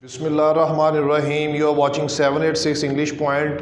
Bismillahirrahmanirrahim. You are watching 786 English Point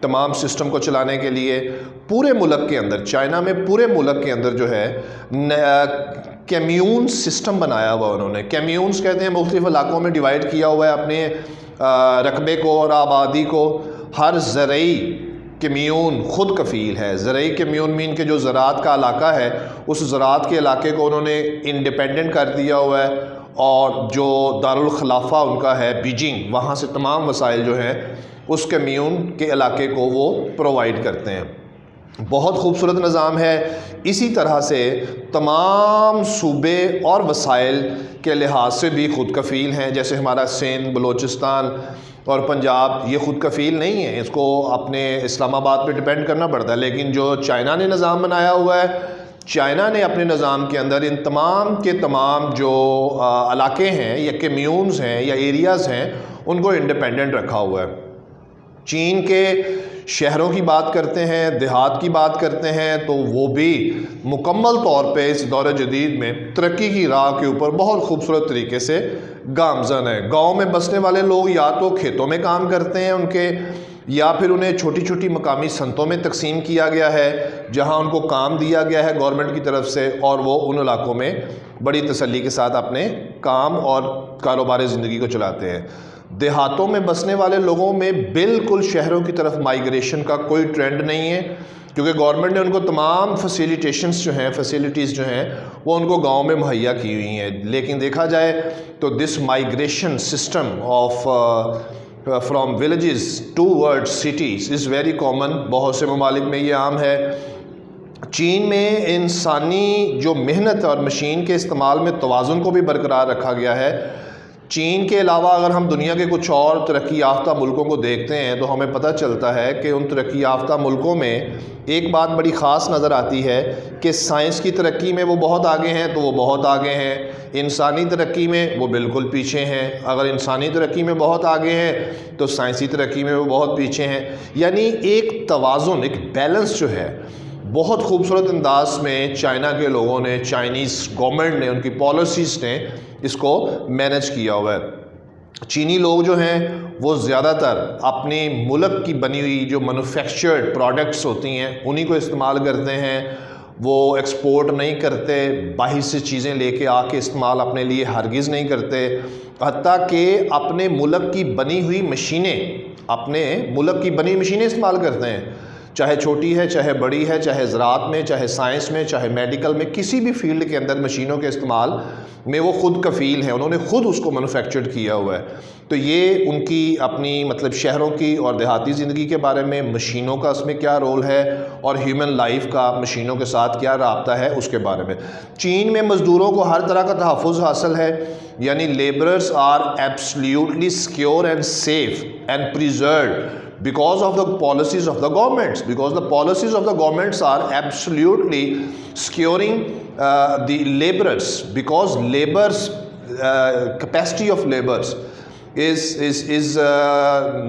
تمام system کو چلانے کے لیے پورے ملک کے اندر، چائنا میں پورے ملک کے اندر جو ہے کمیون سسٹم بنایا ہوا انہوں نے. کمیونز کہتے ہیں مختلف علاقوں میں ڈیوائڈ کیا ہوا ہے اپنے رقبے کو اور آبادی کو. ہر زرعی کمیون خود کفیل ہے. زرعی کمیون مین کہ جو زراعت کا علاقہ ہے اس زراعت کے علاقے کو انہوں نے انڈیپینڈنٹ کر دیا ہوا ہے، اور جو دارالخلافہ ان کا ہے بیجنگ، وہاں سے تمام وسائل جو ہیں اس کمیون کے علاقے کو وہ پرووائڈ کرتے ہیں. بہت خوبصورت نظام ہے. اسی طرح سے تمام صوبے اور وسائل کے لحاظ سے بھی خود کفیل ہیں. جیسے ہمارا سندھ، بلوچستان اور پنجاب یہ خود کفیل نہیں ہے، اس کو اپنے اسلام آباد پہ ڈیپینڈ کرنا پڑتا ہے. لیکن جو چائنا نے نظام بنایا ہوا ہے، چائنا نے اپنے نظام کے اندر ان تمام کے تمام جو علاقے ہیں یا کمیونز ہیں یا ایریاز ہیں ان کو انڈیپینڈنٹ رکھا ہوا ہے. چین کے شہروں کی بات کرتے ہیں، دیہات کی بات کرتے ہیں، تو وہ بھی مکمل طور پہ اس دور جدید میں ترقی کی راہ کے اوپر بہت خوبصورت طریقے سے گامزن ہے. گاؤں میں بسنے والے لوگ یا تو کھیتوں میں کام کرتے ہیں ان کے، یا پھر انہیں چھوٹی چھوٹی مقامی صنعتوں میں تقسیم کیا گیا ہے جہاں ان کو کام دیا گیا ہے گورنمنٹ کی طرف سے، اور وہ ان علاقوں میں بڑی تسلی کے ساتھ اپنے کام اور کاروبار زندگی کو چلاتے ہیں. دیہاتوں میں بسنے والے لوگوں میں بالکل شہروں کی طرف مائیگریشن کا کوئی ٹرینڈ نہیں ہے، کیونکہ گورنمنٹ نے ان کو تمام فیسیلیٹیز جو ہیں وہ ان کو گاؤں میں مہیا کی ہوئی ہیں. لیکن دیکھا جائے تو دس migration system of from villages toward cities is very common. بہت سے ممالک میں یہ عام ہے. چین میں انسانی جو محنت اور مشین کے استعمال میں توازن کو بھی برقرار رکھا گیا ہے. چین کے علاوہ اگر ہم دنیا کے کچھ اور ترقی یافتہ ملکوں کو دیکھتے ہیں تو ہمیں پتہ چلتا ہے کہ ان ترقی یافتہ ملکوں میں ایک بات بڑی خاص نظر آتی ہے کہ سائنس کی ترقی میں وہ بہت آگے ہیں تو وہ بہت آگے ہیں، انسانی ترقی میں وہ بالکل پیچھے ہیں. اگر انسانی ترقی میں بہت آگے ہیں تو سائنسی ترقی میں وہ بہت پیچھے ہیں. یعنی ایک توازن، ایک بیلنس جو ہے بہت خوبصورت انداز میں چائنا کے لوگوں نے، چائنیز گورنمنٹ نے، ان کی پالیسیز نے اس کو مینج کیا ہوا ہے. چینی لوگ جو ہیں وہ زیادہ تر اپنی ملک کی بنی ہوئی جو مینوفیکچرڈ پروڈکٹس ہوتی ہیں انہی کو استعمال کرتے ہیں. وہ ایکسپورٹ نہیں کرتے، باہر سے چیزیں لے کے آ کے استعمال اپنے لیے ہرگز نہیں کرتے. حتیٰ کہ اپنے ملک کی بنی ہوئی مشینیں استعمال کرتے ہیں، چاہے چھوٹی ہے، چاہے بڑی ہے، چاہے زراعت میں، چاہے سائنس میں، چاہے میڈیکل میں، کسی بھی فیلڈ کے اندر مشینوں کے استعمال میں وہ خود کفیل ہیں. انہوں نے خود اس کو مینوفیکچرڈ کیا ہوا ہے. تو یہ ان کی اپنی مطلب شہروں کی اور دیہاتی زندگی کے بارے میں، مشینوں کا اس میں کیا رول ہے اور ہیومن لائف کا مشینوں کے ساتھ کیا رابطہ ہے اس کے بارے میں. چین میں مزدوروں کو ہر طرح کا تحفظ حاصل ہے، یعنی labourers are absolutely secure and safe and preserved because of the policies of the governments, because the policies of the governments are absolutely securing the laborers, because labor's capacity of laborers is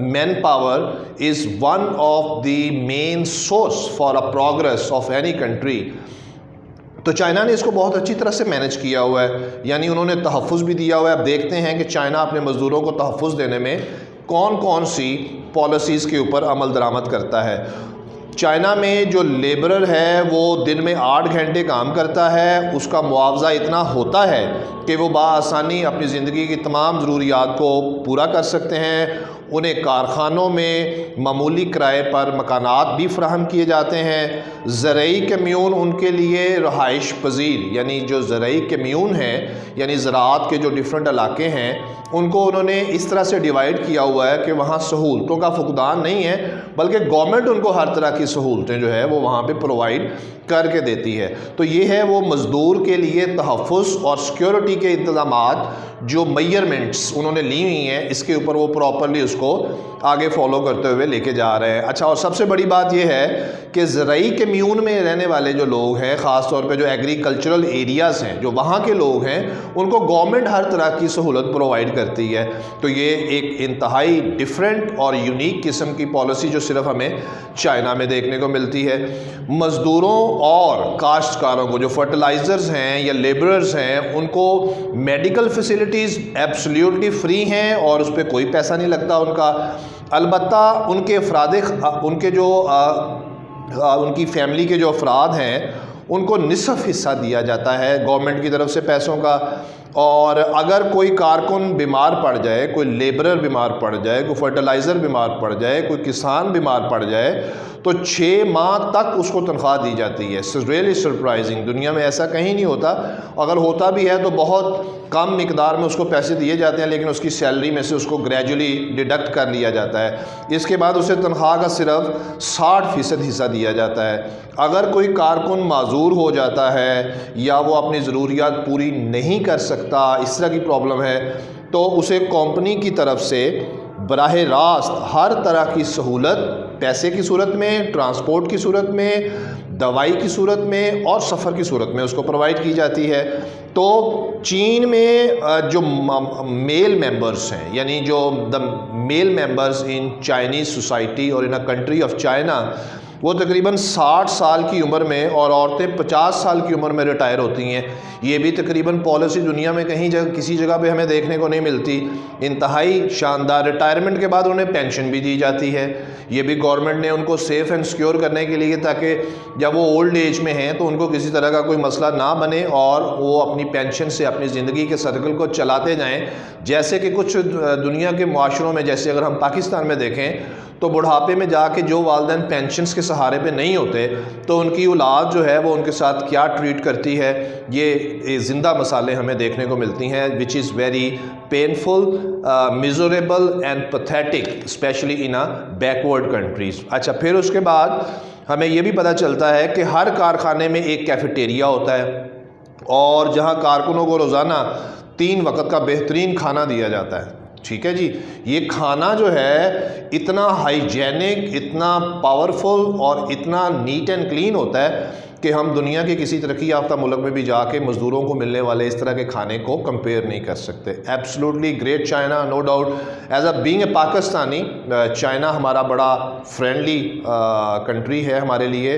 manpower is one of the main source for a progress of any country. تو China نے اس کو بہت اچھی طرح سے manage کیا ہوا ہے، یعنی انہوں نے تحفظ بھی دیا ہوا ہے. اب دیکھتے ہیں کہ چائنا اپنے مزدوروں کو تحفظ دینے میں کون کون سی پالیسیز کے اوپر عمل درآمد کرتا ہے. چائنا میں جو لیبرر ہے وہ دن میں 8 گھنٹے کام کرتا ہے، اس کا معاوضہ اتنا ہوتا ہے کہ وہ بآسانی اپنی زندگی کی تمام ضروریات کو پورا کر سکتے ہیں. انہیں کارخانوں میں معمولی کرائے پر مکانات بھی فراہم کیے جاتے ہیں. زرعی کمیون ان کے لیے رہائش پذیر، یعنی جو زرعی کمیون ہیں یعنی زراعت کے جو ڈیفرنٹ علاقے ہیں ان کو انہوں نے اس طرح سے ڈیوائیڈ کیا ہوا ہے کہ وہاں سہولتوں کا فقدان نہیں ہے، بلکہ گورنمنٹ ان کو ہر طرح کی سہولتیں جو ہے وہ وہاں پہ پرووائڈ کر کے دیتی ہے. تو یہ ہے وہ مزدور کے لیے تحفظ اور سیکیورٹی کے انتظامات جو میئرمنٹس انہوں نے لی ہوئی ہیں، اس کے اوپر وہ پراپرلی اس کو آگے فالو کرتے ہوئے لے کے جا رہے ہیں. اچھا، اور سب سے بڑی بات یہ ہے کہ زرعی کمیون میں رہنے والے جو لوگ ہیں، خاص طور پہ جو ایگریکلچرل ایریاز ہیں، جو وہاں کے لوگ ہیں، ان کو گورنمنٹ ہر طرح کی سہولت پرووائڈ کرتی ہے. تو یہ ایک انتہائی ڈیفرنٹ اور یونیک قسم کی پالیسی جو صرف ہمیں چائنا میں دیکھنے کو ملتی ہے. مزدوروں اور کاشتکاروں کو جو فرٹیلائزرز ہیں یا لیبررز ہیں ان کو میڈیکل فیسلٹیز ایبسلیوٹلی فری ہیں اور اس پہ کوئی پیسہ نہیں لگتا ان کا. البتہ ان کے افراد ان کے جو ان کی فیملی کے جو افراد ہیں ان کو نصف حصہ دیا جاتا ہے گورنمنٹ کی طرف سے پیسوں کا. اور اگر کوئی کارکن بیمار پڑ جائے, کوئی لیبرر بیمار پڑ جائے, کوئی فرٹیلائزر بیمار پڑ جائے, کوئی کسان بیمار پڑ جائے تو 6 ماہ تک اس کو تنخواہ دی جاتی ہے. ریئلی سرپرائزنگ, دنیا میں ایسا کہیں نہیں ہوتا. اگر ہوتا بھی ہے تو بہت کم مقدار میں اس کو پیسے دیے جاتے ہیں, لیکن اس کی سیلری میں سے اس کو گریجولی ڈیڈکٹ کر لیا جاتا ہے. اس کے بعد اسے تنخواہ کا صرف 60% حصہ دیا جاتا ہے. اگر کوئی کارکن معذور ہو جاتا ہے یا وہ اپنی ضروریات پوری نہیں کر سکتا, اس طرح کی پرابلم ہے, تو اسے کمپنی کی طرف سے براہ راست ہر طرح کی سہولت پیسے کی صورت میں, ٹرانسپورٹ کی صورت میں, دوائی کی صورت میں اور سفر کی صورت میں اس کو پرووائڈ کی جاتی ہے. تو چین میں جو میل ممبرس ہیں, یعنی جو میل ممبرس ان چائنیز سوسائٹی اور ان اے کنٹری آف چائنا, وہ تقریباً 60 سال کی عمر میں اور عورتیں 50 سال کی عمر میں ریٹائر ہوتی ہیں. یہ بھی تقریباً پالیسی دنیا میں کہیں کسی جگہ پہ ہمیں دیکھنے کو نہیں ملتی. انتہائی شاندار. ریٹائرمنٹ کے بعد انہیں پینشن بھی دی جاتی ہے. یہ بھی گورنمنٹ نے ان کو سیف اینڈ سیکیور کرنے کے لیے, تاکہ جب وہ اولڈ ایج میں ہیں تو ان کو کسی طرح کا کوئی مسئلہ نہ بنے اور وہ اپنی پینشن سے اپنی زندگی کے سرکل کو چلاتے جائیں. جیسے کہ کچھ دنیا کے معاشروں میں, جیسے اگر ہم پاکستان میں دیکھیں تو بڑھاپے میں جا کے جو والدین پینشنز کے سہارے پہ نہیں ہوتے تو ان کی اولاد جو ہے وہ ان کے ساتھ کیا ٹریٹ کرتی ہے, یہ زندہ مثالیں ہمیں دیکھنے کو ملتی ہیں, which is very painful, miserable and pathetic, especially in backward countries. اچھا, پھر اس کے بعد ہمیں یہ بھی پتہ چلتا ہے کہ ہر کارخانے میں ایک کیفیٹیریا ہوتا ہے اور جہاں کارکنوں کو روزانہ 3 وقت کا بہترین کھانا دیا جاتا ہے. ٹھیک ہے جی. یہ کھانا جو ہے اتنا ہائیجینک, اتنا پاورفل اور اتنا نیٹ اینڈ کلین ہوتا ہے کہ ہم دنیا کے کسی ترقی یافتہ ملک میں بھی جا کے مزدوروں کو ملنے والے اس طرح کے کھانے کو کمپیئر نہیں کر سکتے. Absolutely great China, no doubt. As a being a Pakistani, China ہمارا بڑا فرینڈلی کنٹری ہے ہمارے لیے.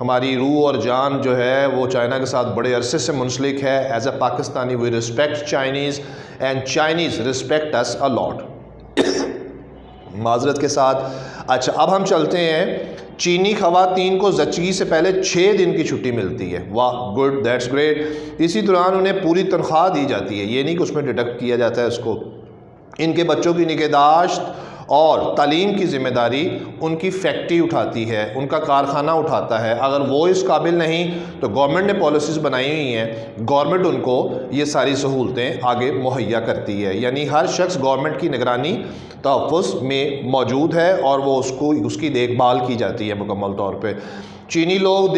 ہماری روح اور جان جو ہے وہ چائنا کے ساتھ بڑے عرصے سے منسلک ہے. As a Pakistani we respect Chinese and Chinese respect us a lot. معذرت کے ساتھ. اچھا, اب ہم چلتے ہیں. چینی خواتین کو زچگی سے پہلے 6 دن کی چھٹی ملتی ہے. واہ, گڈ, دیٹس گریٹ. اسی دوران انہیں پوری تنخواہ دی جاتی ہے, یہ نہیں کہ اس میں ڈیڈکٹ کیا جاتا ہے اس کو. ان کے بچوں کی نگہداشت اور تعلیم کی ذمہ داری ان کی فیکٹری اٹھاتی ہے, ان کا کارخانہ اٹھاتا ہے. اگر وہ اس قابل نہیں تو گورنمنٹ نے پالیسیز بنائی ہوئی ہیں, گورنمنٹ ان کو یہ ساری سہولتیں آگے مہیا کرتی ہے. یعنی ہر شخص گورنمنٹ کی نگرانی تحفظ میں موجود ہے اور وہ اس کی دیکھ بھال کی جاتی ہے مکمل طور پہ. چینی لوگ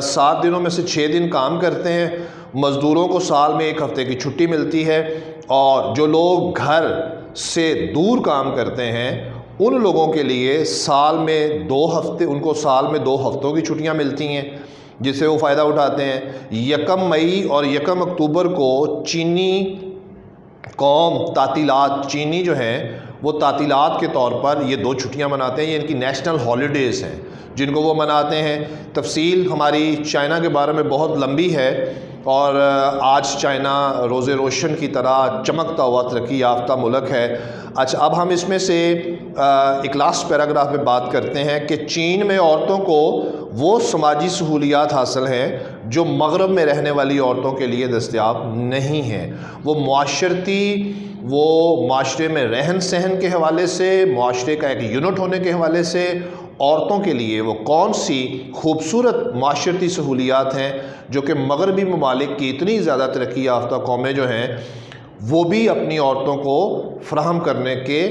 7 دنوں میں سے 6 دن کام کرتے ہیں. مزدوروں کو سال میں 1 ہفتے کی چھٹی ملتی ہے, اور جو لوگ گھر سے دور کام کرتے ہیں ان لوگوں کے لیے سال میں 2 ہفتے, ان کو سال میں 2 ہفتوں کی چھٹیاں ملتی ہیں جس سے وہ فائدہ اٹھاتے ہیں. 1 مئی اور 1 اکتوبر کو چینی قوم تعطیلات, چینی جو ہیں وہ تعطیلات کے طور پر یہ 2 چھٹیاں مناتے ہیں. یہ ان کی نیشنل ہالیڈیز ہیں جن کو وہ مناتے ہیں. تفصیل ہماری چائنا کے بارے میں بہت لمبی ہے, اور آج چائنا روز روشن کی طرح چمکتا ہوا ترقی یافتہ ملک ہے. اچھا, اب ہم اس میں سے ایک لاسٹ پیراگراف میں بات کرتے ہیں کہ چین میں عورتوں کو وہ سماجی سہولیات حاصل ہیں جو مغرب میں رہنے والی عورتوں کے لیے دستیاب نہیں ہیں. وہ معاشرے میں رہن سہن کے حوالے سے, معاشرے کا ایک یونٹ ہونے کے حوالے سے عورتوں کے لیے وہ کون سی خوبصورت معاشرتی سہولیات ہیں جو کہ مغربی ممالک کی اتنی زیادہ ترقی یافتہ قومیں جو ہیں وہ بھی اپنی عورتوں کو فراہم کرنے کے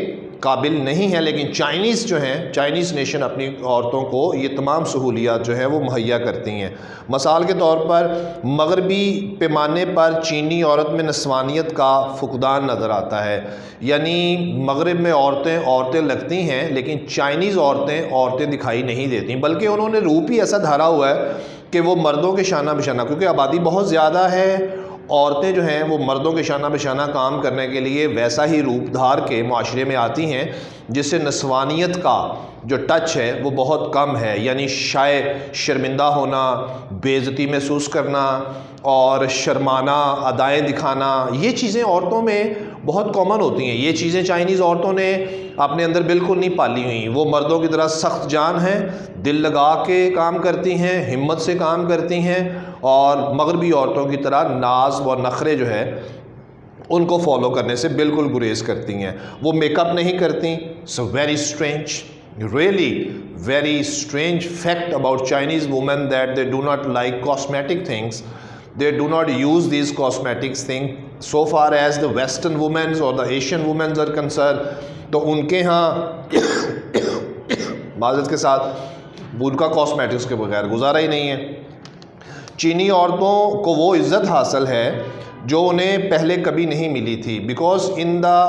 قابل نہیں ہیں. لیکن چائنیز جو ہیں, چائنیز نیشن اپنی عورتوں کو یہ تمام سہولیات جو ہیں وہ مہیا کرتی ہیں. مثال کے طور پر مغربی پیمانے پر چینی عورت میں نسوانیت کا فقدان نظر آتا ہے. یعنی مغرب میں عورتیں لگتی ہیں لیکن چائنیز عورتیں دکھائی نہیں دیتی, بلکہ انہوں نے روپ ہی ایسا دھارا ہوا ہے کہ وہ مردوں کے شانہ بشانہ, کیونکہ آبادی بہت زیادہ ہے, عورتیں جو ہیں وہ مردوں کے شانہ بشانہ کام کرنے کے لیے ویسا ہی روپ دھار کے معاشرے میں آتی ہیں جس سے نسوانیت کا جو ٹچ ہے وہ بہت کم ہے، یعنی شرمندہ ہونا، بے عزتی محسوس کرنا اور شرمانا، ادائیں دکھانا، یہ چیزیں عورتوں میں بہت کامن ہوتی ہیں۔ یہ چیزیں چائنیز عورتوں نے اپنے اندر بالکل نہیں پالی ہوئی، وہ مردوں کی طرح سخت جان ہیں، دل لگا کے کام کرتی ہیں، ہمت سے کام کرتی ہیں، اور مغربی عورتوں کی طرح ناز و نخرے جو ہے ان کو فالو کرنے سے بالکل گریز کرتی ہیں۔ وہ میک اپ نہیں کرتی۔ So very strange, really very strange fact about Chinese women that they do not like cosmetic things. They do not use these cosmetics things so far as the Western women or the Asian women are concerned. تو ان کے ہاں معذرت کے ساتھ ان کا cosmetics کے بغیر گزارا ہی نہیں ہے۔ چینی عورتوں کو وہ عزت حاصل ہے جو انہیں پہلے کبھی نہیں ملی تھی، because in the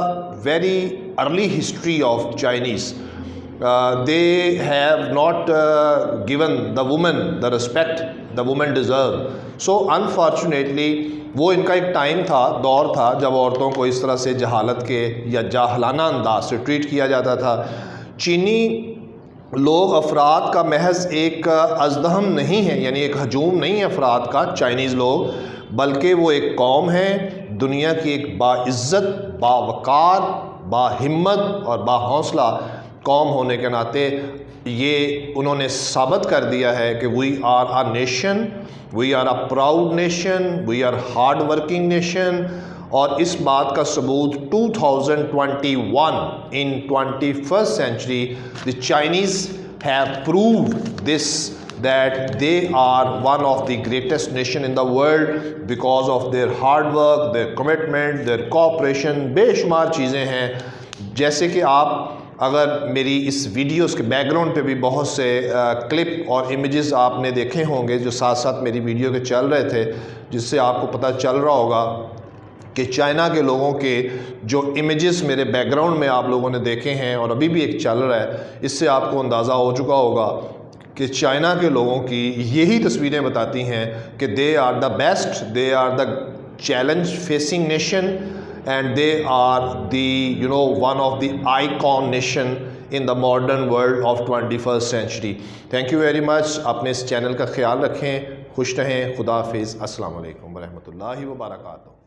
very early history of Chinese they have not given the woman the respect the woman deserve. So unfortunately وہ ان کا ایک ٹائم تھا، دور تھا، جب عورتوں کو اس طرح سے جہالت کے یا جاہلانہ انداز سے ٹریٹ کیا جاتا تھا۔ چینی لوگ افراد کا محض ایک ازدہم نہیں ہے، یعنی ایک ہجوم نہیں ہے افراد کا چائنیز لوگ، بلکہ وہ ایک قوم ہے، دنیا کی ایک باعزت، باوقار، باہمت اور باحوصلہ قوم ہونے کے ناطے یہ انہوں نے ثابت کر دیا ہے کہ we are a nation, we are a proud nation, we are hard working nation. اور اس بات کا ثبوت 2021 in 21st century the Chinese have proved this, that they are one of the greatest nation in the world because of their hard work, their commitment, their cooperation۔ بے شمار چیزیں ہیں، جیسے کہ آپ اگر میری اس ویڈیوز کے بیک گراؤنڈ پہ بھی بہت سے کلپ اور امیجز آپ نے دیکھے ہوں گے جو ساتھ ساتھ میری ویڈیو کے چل رہے تھے، جس سے آپ کو پتہ چل رہا ہوگا کہ چائنا کے لوگوں کے جو امیجز میرے بیک گراؤنڈ میں آپ لوگوں نے دیکھے ہیں اور ابھی بھی ایک چل رہا ہے، اس سے آپ کو اندازہ ہو چکا ہوگا کہ چائنا کے لوگوں کی یہی تصویریں بتاتی ہیں کہ they are the best, they are the challenge facing nation, and they are the one of the icon nation in the modern world of 21st century۔ thank you very much۔ اپنے اس channel کا خیال رکھیں، خوش رہیں، خدا حافظ، السلام علیکم ورحمۃ اللہ وبرکاتہ۔